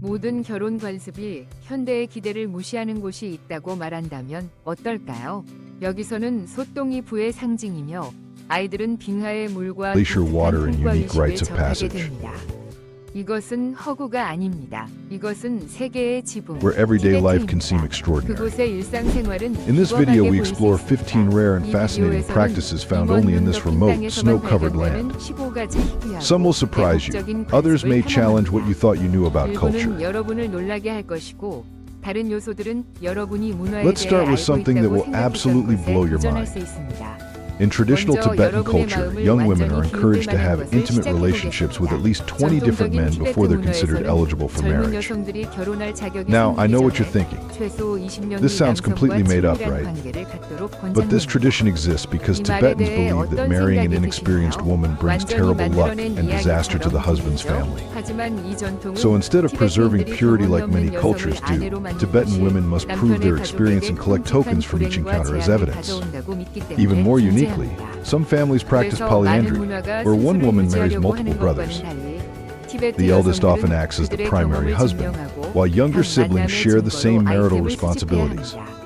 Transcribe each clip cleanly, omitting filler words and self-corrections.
모든 결혼 관습이 현대의 기대를 무시하는 곳이 있다고 말한다면 어떨까요? 여기서는 소똥이 부의 상징이며 아이들은 빙하의 물과 Glacier water 독특한 and 통과 unique 의식을 rites of 접하게 passage. 됩니다. 이것은 허구가 아닙니다. 이것은 세계의 지붕, Where everyday life can 티베트입니다. seem extraordinary. 그곳의 일상생활은 In this video, 비범하게 we 보일 수 explore 있습니다. 15 rare and 이 fascinating 비디오에서는 practices found 이번 only in this 눈높이 remote, 땅에서만 snow-covered 발견되는 land. 15가지 희귀하고 Some will surprise you. 매력적인 Others may 관습을 challenge what 탐험합니다. you thought you knew about culture. 일부는 여러분을 놀라게 할 것이고 다른 요소들은 여러분이 문화에 Let's 대해 start with 알고 something that 있다고 will absolutely 생각했던 blow 것에 your 도전할 mind. 수 있습니다. In traditional 먼저 Tibetan 여러분의 culture, 마음을 young women are 완전히 encouraged to have 교육해 나가는 intimate 것을 relationships with at least 시작해보겠습니다. 20 different men 전통적인 before they're 티베트 considered 문화에서는 eligible for 젊은 marriage. 여성들이 결혼할 자격이 Now, I know what 생기기 you're 전에 thinking. 최소 20명의 This sounds completely made up, 친밀한 right? 관계를 갖도록 But this 권장합니다. tradition exists because 이 말에 Tibetans 대해 believe that 어떤 marrying an 생각이 inexperienced 드시나요? woman brings 완전히 terrible luck 만들어낸 and disaster to the 이야기처럼 husband's 들리죠? family. 하지만 이 전통은 So instead of preserving 티베트인들이 purity 경험이 like many 없는 cultures 여성을 do, 아내로 만든 Tibetan 것이 women must prove their 남편의 experience and collect 가족에게 tokens from each 끔찍한 encounter as 고난과 evidence. 재앙을 가져온다고 믿기 때문에 Even more uniqually, 존재합니다. some families practice 그래서 많은 polyandry, 문화가 where one 스스로를 woman marries 유지하려고 multiple 하는 brothers. 것과는 달리 티베트 The eldest 여성들은 often acts as the 그들의 primary 경험을 husband, 증명하고 while younger 한 siblings 만남의 share the same 증거로 marital 아이템을 responsibilities. 수집해야 합니다.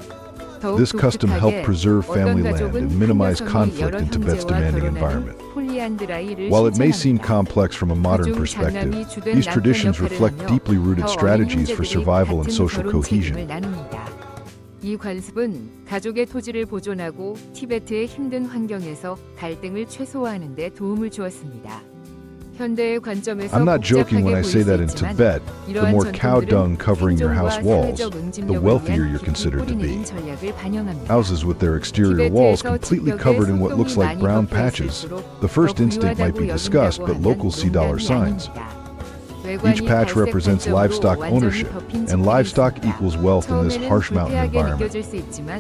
더욱 This custom helped 독특하게 preserve 어떤 family land 가족은 and minimize 한 여성이 conflict 여러 in Tibet's 형제와 demanding 결혼하는 environment. 폴리안드라이를 While it may seem 실천합니다. complex from a modern 그중 perspective, 장남이 주된 these 남편 traditions 역할을 reflect 하며 deeply rooted 더 어린 strategies for 형제들이 survival and 같은 social 결혼 cohesion. 책임을 나눕니다. 이 관습은 가족의 토지를 보존하고 티베트의 힘든 환경에서 갈등을 최소화하는 데 도움을 주었습니다. 현대의 관점에서 I'm not joking when 복잡하게 I say 보일 that in 수 있지만 Tibet, the 이러한 more cow 전통들은 dung covering your house 생존과 walls, 사회적 the 응집력을 wealthier 위한 you're considered to 깊이 뿌리 내린 be. 전략을 반영합니다. Houses with their exterior walls 티베트에서 completely 집벽에 covered in what looks 소똥이 like 많이 brown 박혀 patches. 있을수록 The first 더 instinct might be 부유하다고 disgust, 여긴다고 but 하면 local see dollar 농담이 signs. 아닙니다. Each 외관이 patch 갈색 represents 반점으로 livestock 완전히 ownership, 덮인 and 집들이 livestock 있습니다. equals wealth in this 처음에는 harsh mountain 불쾌하게 environment. 느껴질 수 있지만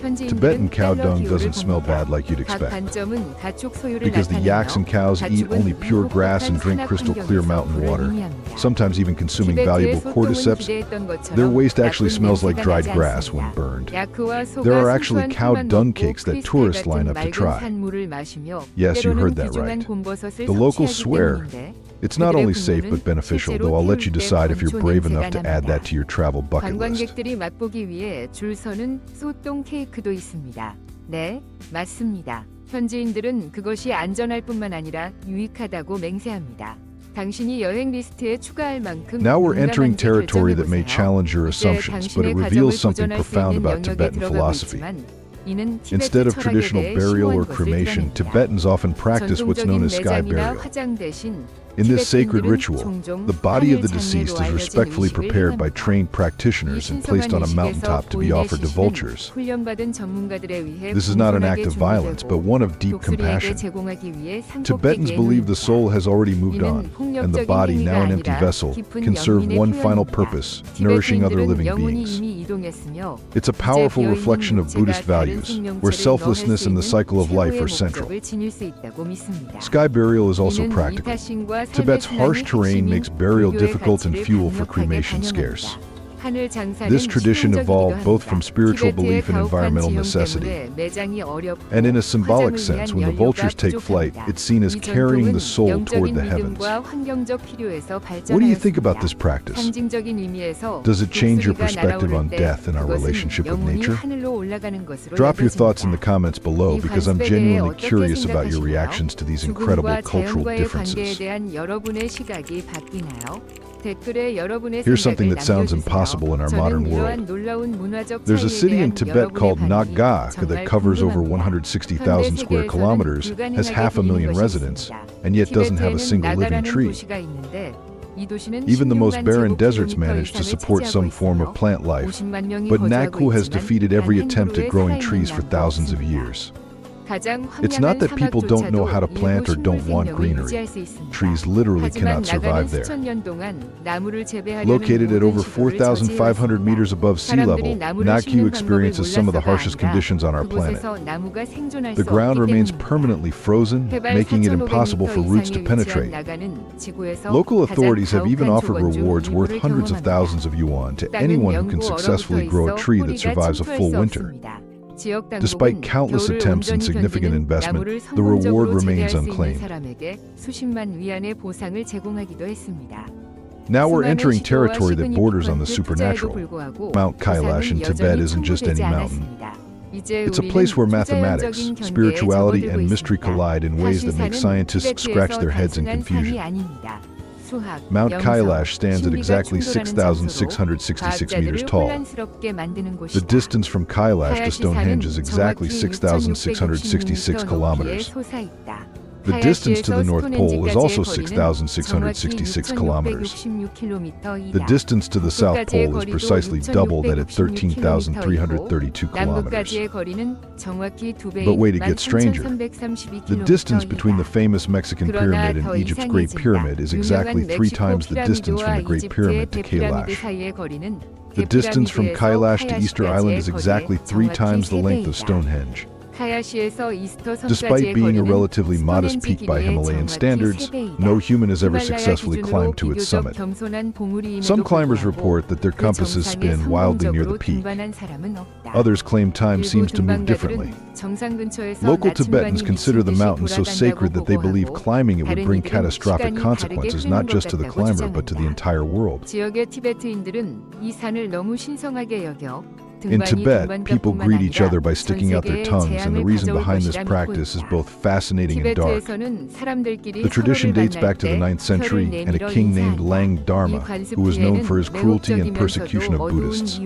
Tibetan 현지인들은 cow 달러 dung 기호를 doesn't smell 봅니다. bad like you'd 각 expect, 반점은 가축 소유를 because the yaks and cows eat 가축은 only pure grass and drink 행복한 crystal clear 환경에서 mountain water, 의미합니다. sometimes even consuming 티베트의 valuable 소똥은 cordyceps. 기대했던 것처럼 Their waste actually 나쁜 smells like 냄새가 dried 나지 grass when 않습니다. burned. 야크와 소가 There are actually 순수한 cow 풀만 dung 먹고 cakes that 크리스탈 tourists 같은 line up to 맑은 try. 산물을 마시며 Yes, you 때로는 heard that 귀중한 right. 곰버섯을 The locals 섭취하기 swear 때문인데 it's not 그들의 only safe 분노는 but beneficial, 실제로 though I'll let you 태울 때 decide if you're 건초 brave 냄새가 enough to add that 납니다. to your travel bucket list. 관광객들이 맛보기 위해 줄 서는 소똥 케이크도 있습니다. 네, 맞습니다. 현지인들은 그것이 안전할 뿐만 아니라 유익하다고 맹세합니다. 당신이 여행 리스트에 추가할 만큼 Now we're entering 용감한지 territory that may 결정해보세요. challenge your 이제 assumptions, but 당신의 it 가정을 reveals something 보존할 수 profound 있는 about 영역에 Tibetan 들어가고 philosophy. 있지만 이는 티베트 Instead of 철학에 traditional 대해 burial or 심오한 것을 cremation, 드러냅니다. Tibetans often practice what's known 전통적인 as sky 매장이나 burial. 화장 대신 In this sacred 티베트인들은 ritual, 종종 the body of the 하늘 deceased 장례로 is 알려진 respectfully 의식을 prepared by 행합니다. trained 이 practitioners and 신성한 placed on a 의식에서 mountaintop to be 고인의 offered to 시신은 vultures. 훈련받은 전문가들에 의해 This is not an act 공손하게 of violence, but 준비되고 one of deep 독수리에게 compassion. 제공하기 위해 Tibetans 산꼭대기에 believe the 놓습니다. soul has already moved 이는 on, and the 폭력적인 body, 행위가 now an empty 아니라 vessel, 깊은 can serve 영민의 one final 표현입니다. purpose, nourishing other living 티베트인들은 영혼이 beings. 이미 이동했으며 It's a powerful reflection of Buddhist values, where selflessness and the cycle of life are central. Sky burial is also practical. Tibet's harsh terrain makes burial difficult and fuel for cremation scarce. This tradition evolved both from spiritual belief and environmental necessity. And in a symbolic sense, when the vultures take flight, it's seen as carrying the soul toward the heavens. What do you think about this practice? Does it change your perspective on death and our relationship with nature? Drop your thoughts in the comments below because I'm genuinely curious about your reactions to these incredible cultural differences. Here's something that sounds impossible in our modern world. There's a city in Tibet called Naga that covers over 160,000 square kilometers, has 500,000 residents, and yet doesn't have a single living tree. Even the most barren deserts manage to support some form of plant life, but Nakku has defeated every attempt at growing trees for thousands of years. It's not that people don't know how to plant or don't want greenery. Trees literally cannot survive there. Located at over 4,500 meters above sea level, Nakku experiences some of the harshest conditions on our planet. The ground remains permanently frozen, making it impossible for roots to penetrate. Local authorities have even offered rewards worth hundreds of thousands of yuan to anyone who can successfully grow a tree that survives a full winter. Despite countless attempts and significant investment, the reward remains unclaimed. Now we're entering territory that borders on the supernatural. Mount Kailash in Tibet isn't just any mountain. It's a place where mathematics, spirituality, and mystery collide in ways that make scientists scratch their heads in confusion. Mount Kailash stands at exactly 6,666 meters tall. The distance from Kailash to Stonehenge is exactly 6,666 kilometers. The distance to the North Pole is also 6,666 kilometers. The distance to the South Pole is precisely double that at 13,332 kilometers. But wait, it gets stranger. The distance between the famous Mexican pyramid and Egypt's Great Pyramid is exactly 3 times the distance from the Great Pyramid to Kailash. The distance from Kailash to Easter Island is exactly 3 times the length of Stonehenge. Despite being a relatively modest peak by Himalayan standards, no human has ever successfully climbed to its summit. Some climbers report that their compasses spin wildly near the peak. Others claim time seems to move differently. Local Tibetans consider the mountain so sacred that they believe climbing it would bring catastrophic consequences not just to the climber but to the entire world. In Tibet, people greet each other by sticking out their tongues, and the reason behind this practice is both fascinating and dark. The tradition dates back to the 9th century and a king named Lang Dharma, who was known for his cruelty and persecution of Buddhists.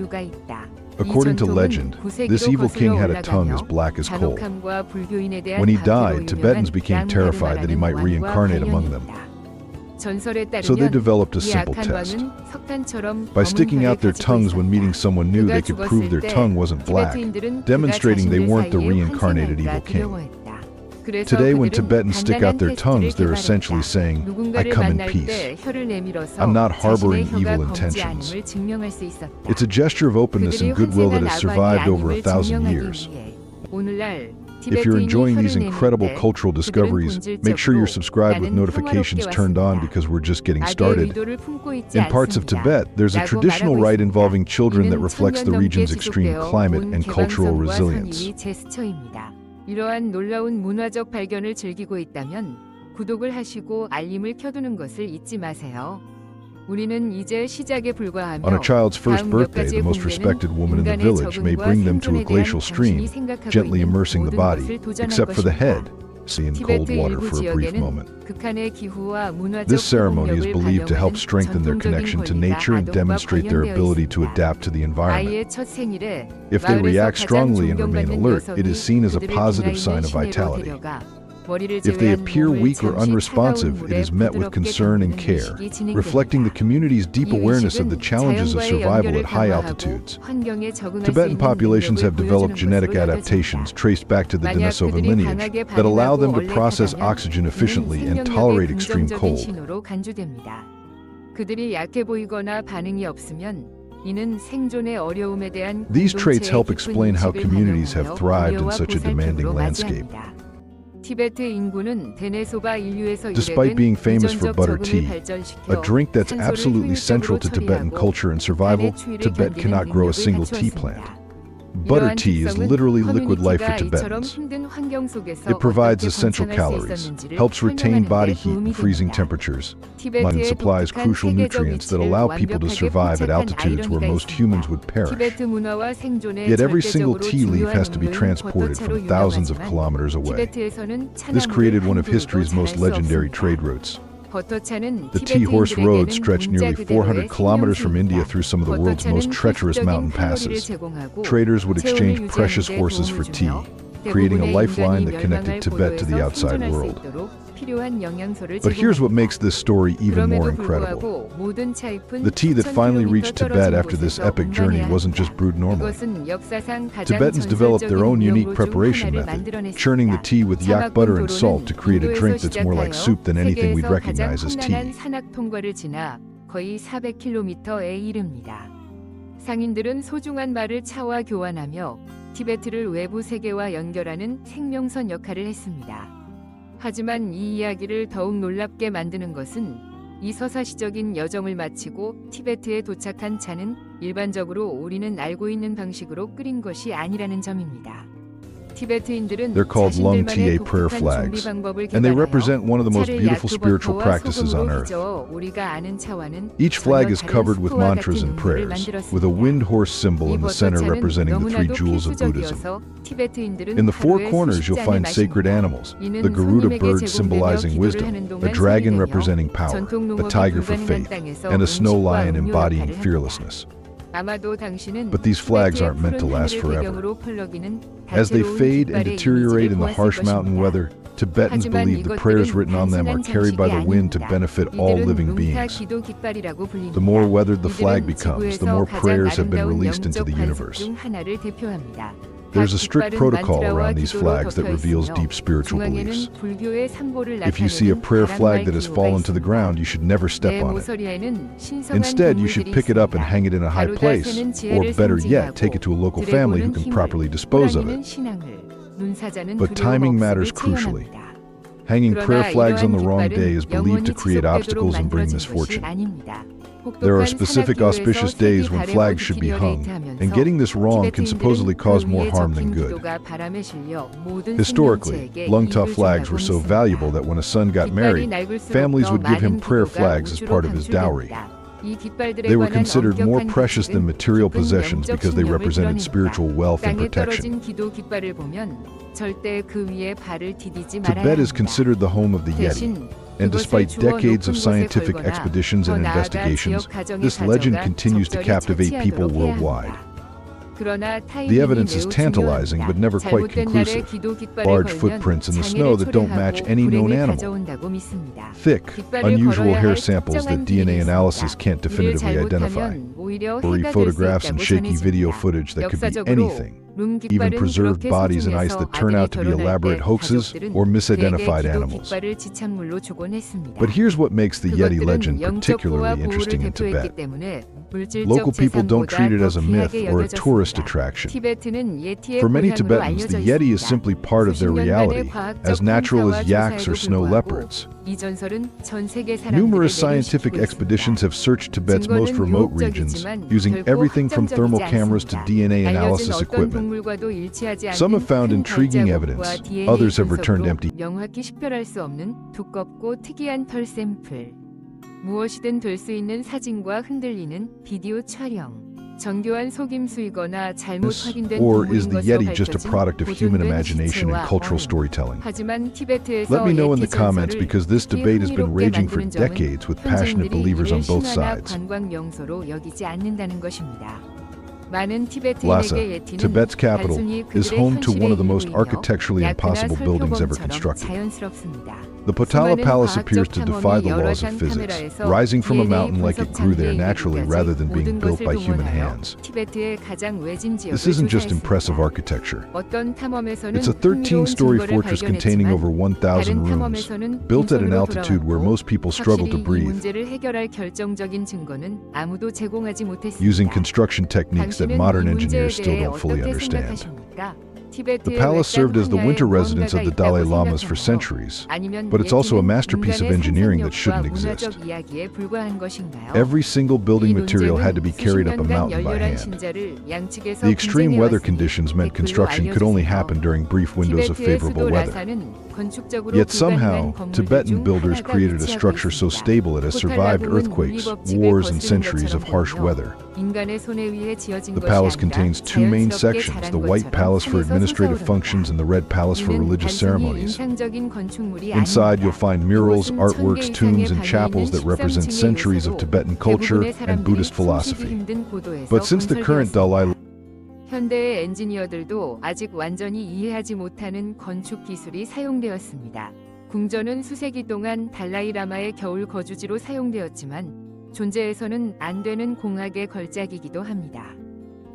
According to legend, this evil king had a tongue as black as coal. When he died, Tibetans became terrified that he might reincarnate among them. So they developed a simple test. By sticking out their tongues when meeting someone new, they could prove their tongue wasn't black, demonstrating they weren't the reincarnated evil king. Today, when Tibetans stick out their tongues, they're essentially saying, "I come in peace. I'm not harboring evil intentions." It's a gesture of openness and goodwill that has survived over 1,000 years. If you're enjoying these incredible cultural discoveries, make sure you're subscribed with notifications turned on because we're just getting started. In parts of Tibet, there's a traditional rite involving children that reflects the region's extreme climate and cultural resilience. 이러한 놀라운 문화적 발견을 즐기고 있다면 구독을 하시고 알림을 켜두는 것을 잊지 마세요. 우리는 이제 시작에 불과하며 On a child's first birthday, the most respected woman in the village may bring them to a glacial stream, gently immersing the body, except for the head, see in cold water for a brief moment. This ceremony is believed to help strengthen their connection to nature and demonstrate their ability to adapt to the environment. If they react strongly and remain alert, it is seen as a positive sign of vitality. If they appear weak or unresponsive, it is met with concern and care, reflecting the community's deep awareness of the challenges of survival at high altitudes. Tibetan populations have developed genetic adaptations traced back to the Denisovan lineage that allow them to process oxygen efficiently and tolerate extreme cold. These traits help explain how communities have thrived in such a demanding landscape. Despite being famous for butter tea, a drink that's absolutely central to Tibetan culture and survival, Tibet cannot grow a single tea plant. Butter tea is literally liquid life for Tibetans. It provides essential calories, helps retain body heat in freezing temperatures, and supplies crucial nutrients that allow people to survive at altitudes where most humans would perish. Yet every single tea leaf has to be transported from thousands of kilometers away. This created one of history's most legendary trade routes. The Tea Horse Road stretched nearly 400 kilometers from India through some of the world's most treacherous mountain passes. Traders would exchange precious horses for tea, creating a lifeline that connected Tibet to the outside world. But here's what makes this story even more incredible. The tea that finally reached Tibet after this epic journey wasn't just brewed normally. Tibetans developed their own unique preparation method, churning the tea with yak butter and salt to create a drink that's more like soup than anything we'd recognize as tea. 상인들은 소중한 말을 차와 교환하며 티베트를 외부 세계와 연결하는 생명선 역할을 했습니다. 하지만 이 이야기를 더욱 놀랍게 만드는 것은 이 서사시적인 여정을 마치고 티베트에 도착한 차는 일반적으로 우리는 알고 있는 방식으로 끓인 것이 아니라는 점입니다. 티베트인들은 They're called Lung 자신들만의 Ta prayer 독특한 flags, 준비 방법을 and they 개발하여 represent one of the most 차를 beautiful spiritual 야쿠버터와 practices on 소금으로 earth. 빚어 우리가 아는 차와는 Each flag is 전혀 다른 covered with 수포와 mantras 같은 and 음료를 prayers, with a 만들었습니다. wind horse symbol 이 in the center 버터차는 representing the three 너무나도 jewels of Buddhism. 필수적이어서 티베트인들은 In the four 하루에 corners, 수십 you'll 잔을 find sacred 마십니다. animals, 이는 the Garuda 손님에게 bird 제공되며 symbolizing 기도를 wisdom, 하는 a 동안 dragon 소리되며 representing power, 전통 a 농업이 tiger for 불가능한 faith, 땅에서 and a snow 음식과 lion 음료 embodying 역할을 합니다. fearlessness. 아마도 당신은 But these flags 티베트의 aren't meant to 푸른 last 하늘을 forever. 배경으로 펄럭이는 As they 다채로운 fade and 깃발의 deteriorate in the 이미지를 harsh 보았을 mountain 것입니다. weather, Tibetans 하지만 believe the prayers 이것들은 written on them are 단순한 carried by the 장식이 wind to 아닙니다. benefit all 이들은 living 룽타 beings. 기도 깃발이라고 불립니다. The more weathered the flag 이들은 becomes, the 지구에서 more 가장 prayers have been 아름다운 released into 영적 the 관습 universe. 중 하나를 대표합니다. There's a strict 깃발은 protocol 만트라와 around these 기도로 flags that 덮여 reveals 있으며 deep spiritual 중앙에는 beliefs. 불교의 산보를 If you see a 나타내는 prayer flag 다랑말 that has 기호가 fallen to the 있습니다. ground, you should never step 내 on it. 모서리에는 신성한 Instead, you should 동물들이 pick it up and 있습니다. hang it in a high place, 가루다새는 or 지혜를 better yet, 상징하고 take it to a local family who 드래곤은 can 힘을, properly dispose of 호랑이는 it. 신앙을, 눈사자는 But 두려움 timing 없음을 matters crucially. 체현합니다. Hanging prayer 그러나 flags on the 이러한 wrong 깃발은 day is believed to 영원히 create 지속되도록 obstacles and bring 만들어진 것이 misfortune. 아닙니다. There are 혹독한 specific 산악교회에서 auspicious 색이 days when 발에 flags should be hung, and getting this wrong can supposedly cause more harm than good. Historically, Lung Ta flags were so valuable that when a son got married, families would give him prayer flags as part of his dowry. They were considered more precious than material possessions because they represented spiritual wealth and protection. Tibet is considered the home of the Yeti, and despite decades of scientific expeditions and investigations, this legend continues to captivate people worldwide. The evidence is tantalizing but never quite conclusive. Large footprints in the snow that don't match any known animal. Thick, unusual hair samples that DNA analysis can't definitively identify. Blurry photographs and shaky video footage that could be anything. Even preserved bodies in ice that turn out to be elaborate hoaxes or misidentified animals. But here's what makes the Yeti legend particularly interesting in Tibet. Local people don't treat it as a myth or a tourist attraction. For many Tibetans, the Yeti is simply part of their reality, as natural as yaks or snow leopards. Numerous scientific expeditions have searched Tibet's most remote regions, using everything from thermal cameras to DNA analysis equipment. Some have found intriguing evidence, others have returned empty. 명확히 식별할 수 없는 두껍고 특이한 털 샘플. 무엇이든 될 수 있는 사진과 흔들리는 비디오 촬영. 정교한 속임수이거나 잘못 확인된 Or is the 동물인 Yeti 것으로 just a 밝혀진 product of human 보존된 imagination and 시체와 cultural 얼음. storytelling? 하지만 티베트에서 Let me know in the 예티 comments 전설을 because this 특히 debate has been 흥미롭게 raging for 만드는 점은 decades with passionate 현지인들이 believers on 이를 both 신화나 sides. 관광 명소로 여기지 않는다는 것입니다. 많은 Lhasa, 티베트인에게 예티는 Tibet's capital, 단순히 is 그들의 home to one of the most 현실의 architecturally 일부이며 impossible 야트나 buildings ever 설표범처럼 constructed. 자연스럽습니다. The Potala 수많은 Palace 과학적 appears to defy the 탐험이 laws 여러 of 장 physics, 카메라에서 rising from a DNA mountain like it grew there 분석 naturally 장비에 rather than being 모든 built 것을 by human 동원하여 hands. 티베트의 가장 외진 지역을 This isn't just impressive 조사했습니다. architecture. 어떤 탐험에서는 It's a 13-story 흥미로운 fortress 증거를 containing 발견했지만 over 1,000 다른 rooms, 탐험에서는 built at an 빈손으로 altitude where 돌아왔고 most people struggle to 확실히 이 breathe, 문제를 해결할 결정적인 증거는 아무도 제공하지 못했습니다. using construction techniques that 당신은 modern 이 문제에 engineers still 대해 don't fully 어떻게 understand. 생각하십니까? The 티베트의 palace served as the 외딴 winter 황야에 residence of the 무언가가 Dalai 있다고 Lamas for 생각하나요? centuries, 아니면 but it's also a 예티는 masterpiece of 인간의 engineering that 상상력과 shouldn't exist. 문화적 이야기에 불과한 것인가요? Every single building 이 material had to be 논쟁은 carried up a 수십 년간 mountain by 열렬한 hand. 신자를 양측에서 The extreme weather 분쟁해왔으니 conditions meant 댓글로 construction could only 알려주세요. happen during brief windows of 티베트의 favorable 수도 weather. 라사는 건축적으로 Yet somehow, 불가능한 건물들 Tibetan 중 builders 하나가 created a 위치하고 structure so 있습니다. stable it has survived 호텔라궁은 earthquakes, 물리법칙을 wars, and 거스른 centuries of 것처럼 harsh 보이며 weather. 인간의 손에 의해 지어진 The 것이 palace 아니라 contains two main 자연스럽게 sections, 자란 the White 것처럼 Palace for 산에서 administrative 솟아오른다. functions and the Red Palace for 이는 religious 단순히 ceremonies. 인상적인 건축물이 Inside, you'll 아닙니다. find murals, 이곳은 artworks, 천개 tombs, 이상의 and chapels that 방이 있는 represent 13층의 centuries of 요새로 Tibetan culture 대부분의 and 사람들이 Buddhist 숨쉬기 philosophy. 힘든 고도에서 But since the current 건설되었습니다. Dalai 현대의 엔지니어들도 아직 완전히 이해하지 못하는 건축 기술이 사용되었습니다. 궁전은 수세기 동안 달라이 라마의 겨울 거주지로 사용되었지만 존재해서는 안 되는 공학의 걸작이기도 합니다.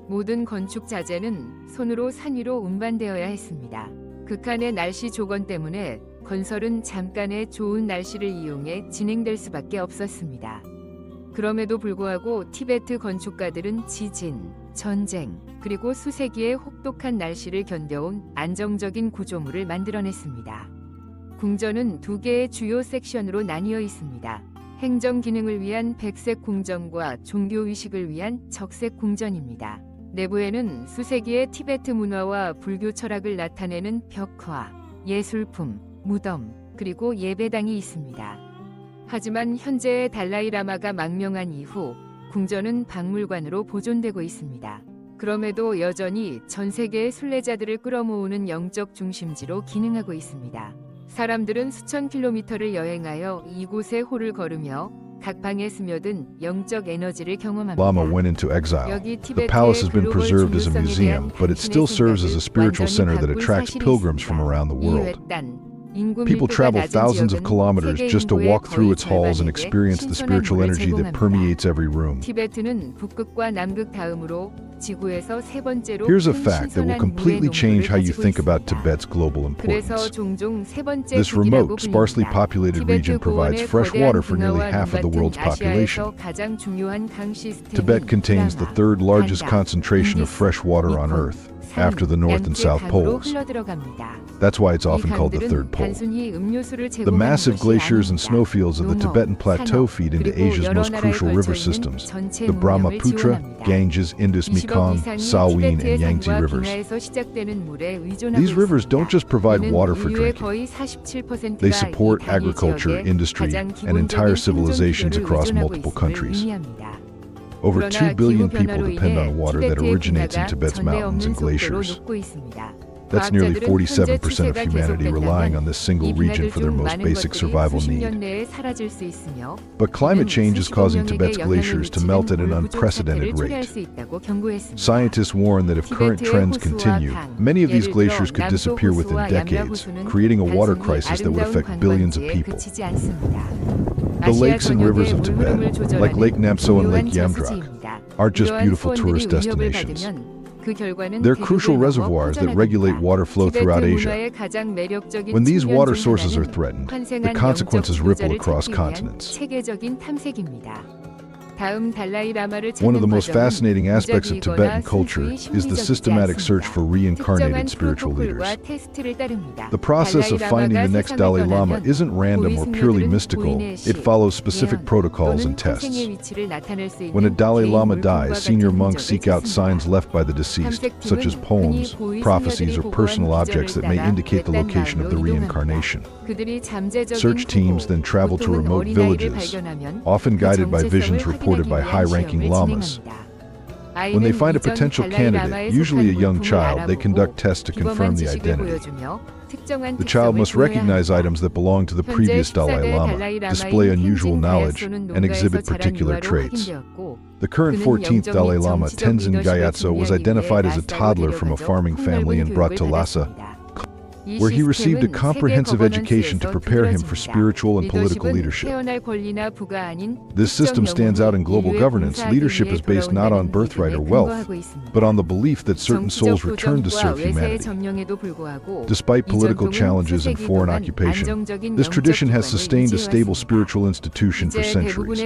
모든 건축 자재는 손으로 산 위로 운반되어야 했습니다. 극한의 날씨 조건 때문에 건설은 잠깐의 좋은 날씨를 이용해 진행될 수밖에 없었습니다. 그럼에도 불구하고 티베트 건축가들은 지진, 전쟁, 그리고 수세기의 혹독한 날씨를 견뎌온 안정적인 구조물을 만들어냈습니다. 궁전은 두 개의 주요 섹션으로 나뉘어 있습니다. 행정 기능을 위한 백색 궁전과 종교 의식을 위한 적색 궁전입니다. 내부에는 수세기의 티베트 문화와 불교 철학을 나타내는 벽화, 예술품, 무덤, 그리고 예배당이 있습니다. 하지만 현재의 달라이라마가 망명한 이후 궁전은 박물관으로 보존되고 있습니다. 그럼에도 여전히 전 세계의 순례자들을 끌어모으는 영적 중심지로 기능하고 있습니다. 사람들은 수천 킬로미터를 여행하여 이곳의 홀을 걸으며 각 방에 스며든 영적 에너지를 경험합니다. Lama went into exile. The palace has been preserved as a museum, but it still serves as a spiritual center that attracts pilgrims from around the world. People travel thousands of kilometers just to walk through its halls and experience the spiritual energy that permeates every room. 티베트는 북극과 남극 다음으로 지구에서 세 번째로 Here's a 큰 fact that will 신선한 completely 물의 change how you 농도를 think 가지고 about 있습니다. Tibet's global 그래서 importance. 종종 세 번째 This 국이라고 remote, sparsely 불립니다. populated region 티베트 provides 고원의 fresh 거대한 water for nearly 빙하와 half of the 눈 world's 같은 population. 아시아에서 가장 중요한 강 시스템인 Tibet contains the 브라마, third largest 간다, concentration of 인디스, fresh water on 이콘, Earth, 산, after the North and 양쯔 South 강으로 poles. 흘러들어갑니다. That's why it's 이 often called the 강들은 third pole. 단순히 음료수를 The 제공하는 massive 것이 glaciers and 아닙니다. snowfields of the 농업, Tibetan Plateau 산업, feed into 그리고 Asia's 여러 most 나라에 crucial river 걸쳐 있는 systems, 전체 the 문명을 Brahmaputra, 지원합니다. Ganges, Indus, 20억 Mekong, 이상이 Salween, 티베트의 and Yangtze 산과 rivers. 빙하에서 시작되는 물에 의존하고 These rivers 있습니다. don't just provide 이는 water for 인류의 drinking. 거의 47%가 They support 이 단위 agriculture, 지역에 industry, 가장 and entire 기본적인 civilizations 생존 across 기조를 multiple 의존하고 countries. 있음을 의미합니다. Over 2 그러나 billion 기후 people 변화로 depend 인해 on water that 티베트의 originates in 빙하가 Tibet's 전례 mountains 없는 and 속도로 glaciers. 녹고 있습니다. That's nearly 과학자들은 현재 47% of 추세가 humanity relying on 계속된다면 this single 이 region 빙하들 for their 중 most 많은 basic 것들이 survival 수십 need. 년 내에 사라질 수 있으며 But climate 이는 change is 수십억 causing 명에게 Tibet's 영향을 glaciers to melt at an 미치는 물 부족 unprecedented 사태를 초래할 rate. 수 있다고 경고했습니다. Scientists warn that if current 티베트의 trends 호수와 continue, 강, many of these 예를 glaciers 들어 could 남소 disappear within 호수와 decades, 얌라 호수는 creating a water 단순히 crisis that would 아름다운 affect billions of 관광지에 people. 그치지 않습니다. The 아시아 lakes and rivers 전역의 of 물 흐름을 Tibet, like Lake 조절하는 Namso and Lake 중요한 Yamdruk, 저수지입니다. are just 이러한 beautiful 수원들이 tourist 위협을 destinations. 받으면 그 결과는 They're crucial 대륙을 넘어 reservoirs that 퍼져나갑니다. regulate water flow throughout 티베트 Asia. 문화의 가장 매력적인 When these 측면 water 중 sources are 하나는 threatened, the 환생한 consequences 영적 ripple 구조를 across 찾기 위한 continents. 체계적인 탐색입니다. 다음 달라이라마를 One of 찾는 the most 과정은 fascinating aspects of Tibetan 무작위이거나 culture 순수히 is the 심리적이지 systematic search 않습니다. for reincarnated 특정한 spiritual leaders. 프로토콜과 테스트를 따릅니다. The process of finding the next Dalai Lama isn't random or purely mystical, it follows specific protocols and tests. When a Dalai Lama dies, senior monks seek out signs left by the deceased, such as poems, prophecies, or personal objects that may indicate the location of the reincarnation. Search teams then travel to remote villages, often guided by visions reported by high-ranking lamas. When they find a potential candidate, usually a young child, they conduct tests to confirm the identity. The child must recognize items that belong to the previous Dalai Lama, display unusual knowledge, and exhibit particular traits. The current 14th Dalai Lama, Tenzin Gyatso, was identified as a toddler from a farming family and brought to Lhasa, where he received a comprehensive education to prepare him for spiritual and political leadership. This system stands out in global governance. Leadership is based not on birthright or wealth, but on the belief that certain souls return to serve humanity. Despite political challenges and foreign occupation, this tradition has sustained a stable spiritual institution for centuries.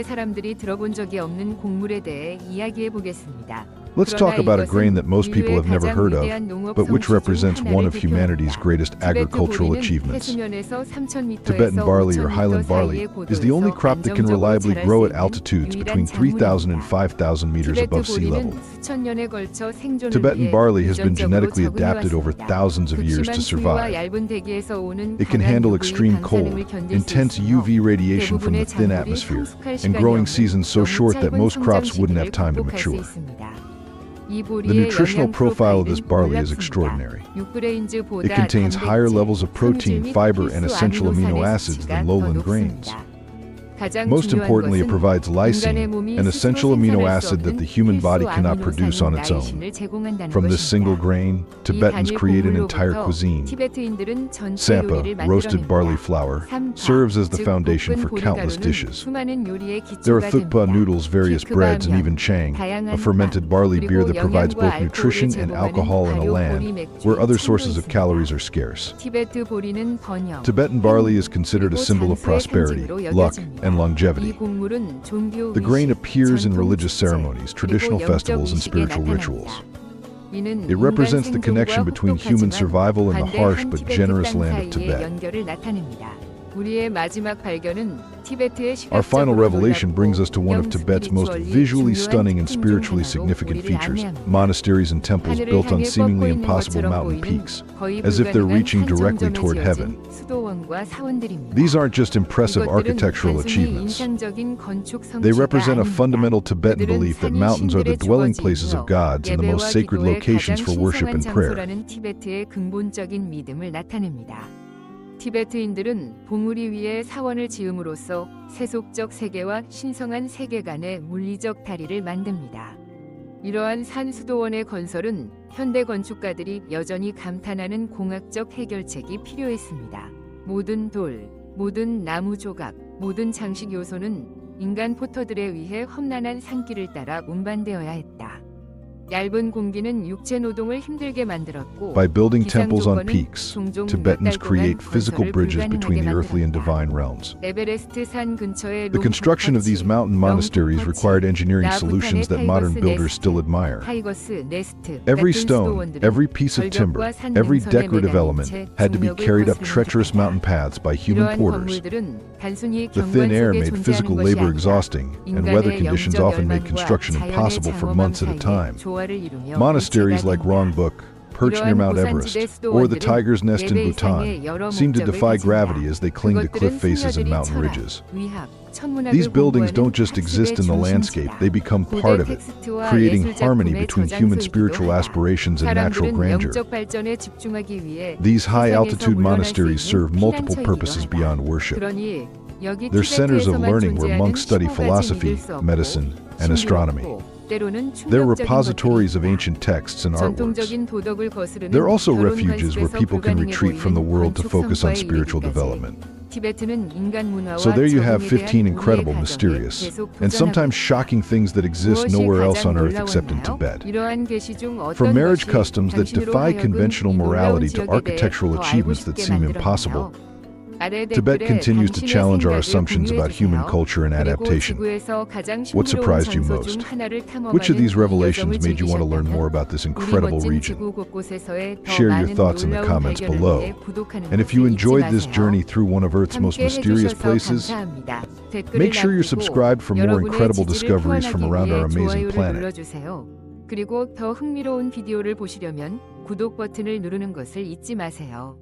Let's talk about a grain that most people have never heard of, but which represents one of humanity's greatest agricultural achievements. Tibetan barley or highland barley is the only crop that can reliably grow at altitudes between 3,000 and 5,000 meters above sea level. Tibetan barley has been genetically adapted over thousands of years to survive. It can handle extreme cold, intense UV radiation from the thin atmosphere, and growing seasons so short that most crops wouldn't have time to mature. The nutritional profile of this barley is extraordinary. It contains higher levels of protein, fiber, and essential amino acids than lowland grains. Most importantly, it provides lysine, an essential amino acid that the human body cannot produce on its own. From this single grain, Tibetans create an entire cuisine. Sampa, roasted barley flour, serves as the foundation for countless dishes. There are thukpa noodles, various breads, and even chang, a fermented barley beer that provides both nutrition and alcohol in a land where other sources of calories are scarce. Tibetan barley is considered a symbol of prosperity, luck, and longevity. The grain appears in religious ceremonies, traditional festivals, and spiritual rituals. It represents the connection between human survival and the harsh but generous land of Tibet. 우리의 마지막 발견은 티베트의 Our final 시각적으로 revelation 놀랍고 brings us to one of 영 Tibet's most 스피리추얼리 visually 중요한 stunning and 특징 중 spiritually 하나로 significant 우리를 features, 안내합니다. monasteries and temples 하늘을 built on 향해 seemingly 뻗고 있는 impossible 것처럼 mountain 보이는 peaks, 거의 as if they're 불가능한 reaching directly 산정점에 toward heaven. 지어진 수도원과 사원들입니다. These aren't just impressive 이것들은 architectural 단순히 achievements. 인상적인 건축 They 성취가 represent a 아닙니다. fundamental Tibetan 그들은 belief that 산이 mountains are the 신들의 dwelling places 주거지이며 of gods and the most 예배와 sacred 기도의 locations 가장 for worship 신성한 and prayer. 장소라는 티베트의 근본적인 믿음을 나타냅니다. 티베트인들은 봉우리 위에 사원을 지음으로써 세속적 세계와 신성한 세계 간의 물리적 다리를 만듭니다. 이러한 산수도원의 건설은 현대 건축가들이 여전히 감탄하는 공학적 해결책이 필요했습니다. 모든 돌, 모든 나무 조각, 모든 장식 요소는 인간 포터들에 의해 험난한 산길을 따라 운반되어야 했다. 얇은 공기는 육체 노동을 힘들게 만들었고 By building 기상 temples on 조건은 peaks, 종종 Tibetans 몇 달 동안 create physical 건설을 bridges 불가능하게 between the earthly and 만들었다. divine realms. 에베레스트 산 근처의 The construction of these mountain monasteries required engineering solutions that modern builders still admire. 타이거스 네스트 Every 같은 stone, 수도원들은 every piece of timber, 절벽과 산 every 능선에 decorative 매달린 element 채 had to be 중력을 carried up 거스르는 treacherous 듯하다. mountain paths by human 이러한 porters. 건물들은 단순히 The 경관 thin air 속에 made 존재하는 physical 것이 labor 아니라 exhausting, and weather 인간의 conditions 영적 often made 열망과 construction 자연의 impossible for 장엄함 months at a 사이에 time. 조화를 이루며 Monasteries like 일체가 된다. Rongbuk, perched near Mount Everest, or the Tiger's Nest in Bhutan, seem to defy gravity as they cling to cliff faces and mountain ridges. These buildings don't just exist in the landscape, they become part of it, creating harmony between human spiritual aspirations and natural grandeur. These high-altitude monasteries serve multiple purposes beyond worship. They're centers of learning where monks study philosophy, medicine, and astronomy. They're repositories of ancient texts and artworks. They're also refuges where people can retreat from the world to focus on spiritual development. So there you have 15 incredible, mysterious, and sometimes shocking things that exist nowhere else on earth except in Tibet. From marriage customs that defy conventional morality to architectural achievements that seem impossible, Tibet continues to challenge our assumptions about human culture and adaptation. What surprised you most? Which of these revelations made you want to learn more about this incredible region? Share your thoughts in the comments below. And if you enjoyed this journey through one of Earth's most mysterious places, make sure you're subscribed for more incredible discoveries from around our amazing planet. 그리고 더 흥미로운 비디오를 보시려면 구독 버튼을 누르는 것을 잊지 마세요.